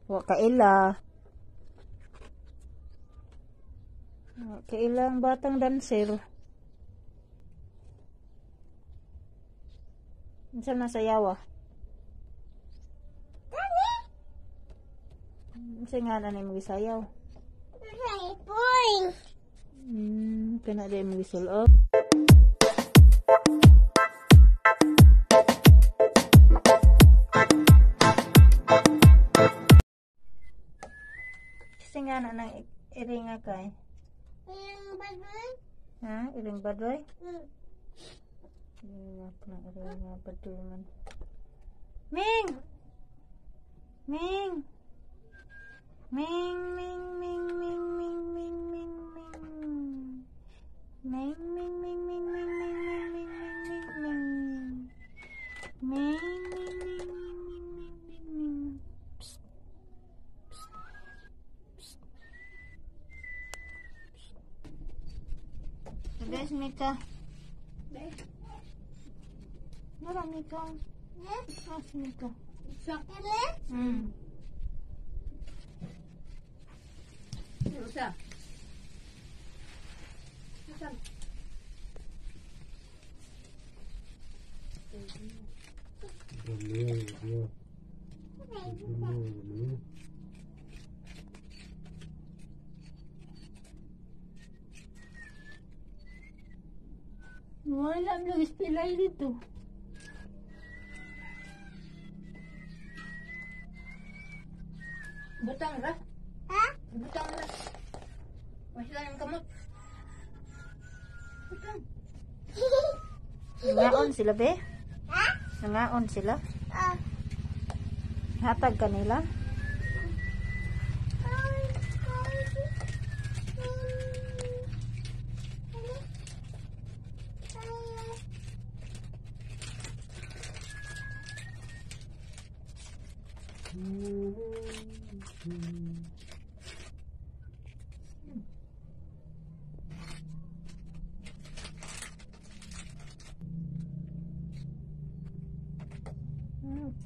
Wa kaila. Wa kaila ang batang dancer. Unsa na sayawa? Unsa nga na mo gisayaw? Kana day mo gisulod. Singa na nang iringa kay. Iring badoy? Ha? Iring badoy? Iringa badoy man. Ming! Ming! Ming, ming, ming, ming, ming, ming, ming, ming. Ming, ming, ming, ming, ming, ming, ming, ming, ming, ming. Ming, ming, ming, ming, ming, ming, ming. Psst. Psst. Psst. Guys, Mika. Nara, Mika. Mas, Mika. Usa. Wala ang lagis pilay dito. Butang ra? Ha? Butang ra. Masila yung kamot. Butang. Nangaon sila, be? Ha? Nangaon sila? Hatag kanila?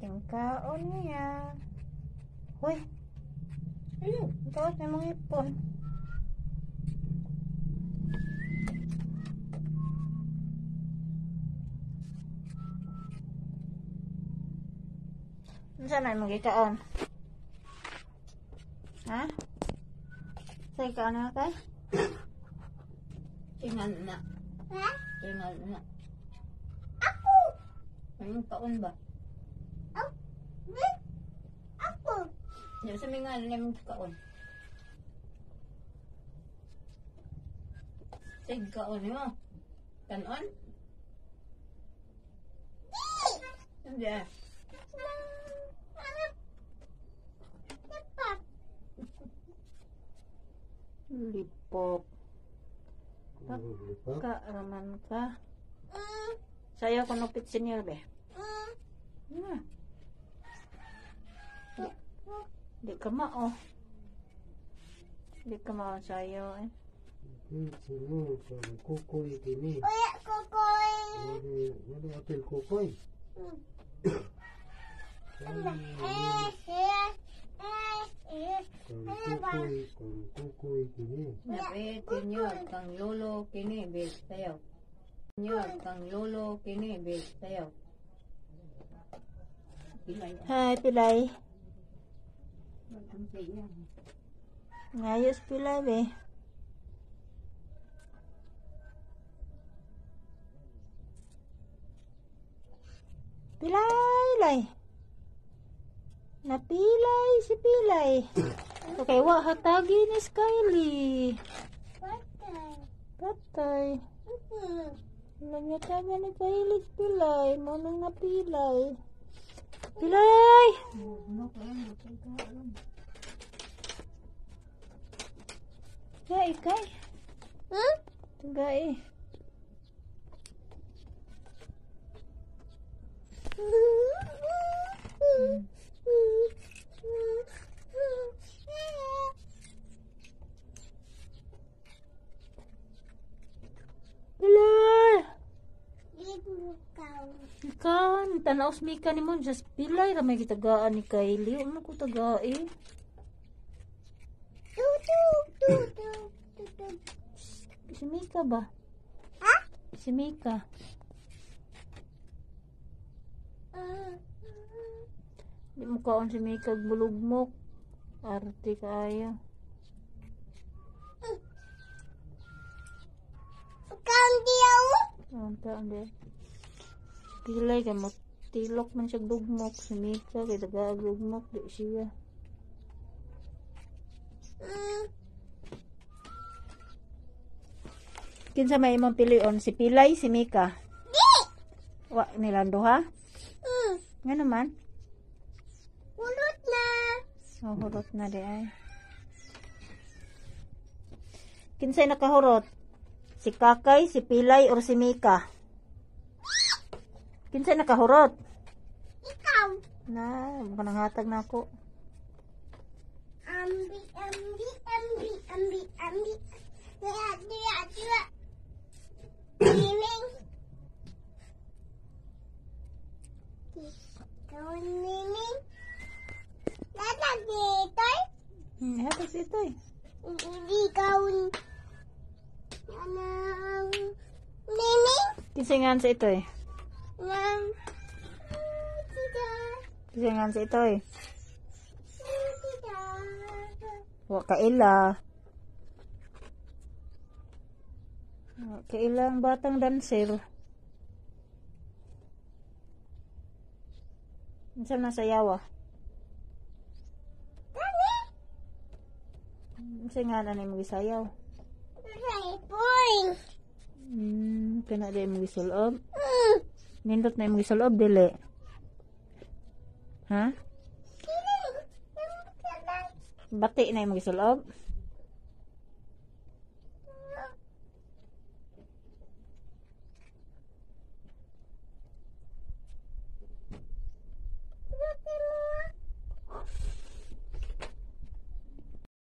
Tingkaon niya. Hoy. Ayun. Ito na mga ipon. Saan na yung mga ikaon? Ha? Sa ikaon na kay? Tingal na. Ha? Tingal na. Ako! Anong taon ba? Ako! Yung sa mga namin kaon. Sig kaon mo. Kanon? Hindi. Lipop. Raman ka. Sayo ko nupit senior be. Di ka mao. Di ka mao sayo eh. Sino kukoy kini? Uya, kukoy. Ano apel kukoy? Kukoy kini. Napitin nyo kang lolo kini bis sayo. Nyo kang lolo kini bis sayo. Pilay. Hi pilay. Ang pilay. Ngayos pilay be. Pilay lay. Napilay si pilay. Okay, wa hatagi ni Skyly. Patay. Nangataga ni Skyly si pilay. Manang napilay. Pilay! Kay, kay. Tagay. Pilay! Ikaw, tanaw Mika ni mo, just pilay ra may gitagaan ni Kylie. Ano ko tagai? Si Mika ba? Ha? Si Mika. Di mo kaon si Mika bulugmok. Arte kaayo. Ante. Pilay ka tilok man siya dugmok. Si Mika kay tagaag dugmok. Di siya. Kinsa may imong pilion? Si Pilay, si Mika? Wa nilando ha? Nga naman? Hulot na. Oh, hurot na di ay. Kinsay nakahurot? Si Kakay, si Pilay, or si Mika? Kinsay nakahurot? Ikaw. Na, mananghatag na ako. Ambi. Dira. Miming. Kawan miming. Datang dito. Hatag si ito eh. Hindi kawan. Anang miming. Kinsay nga sa ito eh. Nang. Kinsay nga sa ito eh. Tidak. Wa kaila. Kailang batang dancer. Minsan nasayaw ah. Minsan nga na mo gisayaw. Boing. Kena di mo gisulob. Nindot na mo gisulob dili. Ha? Bati na mo gisulob.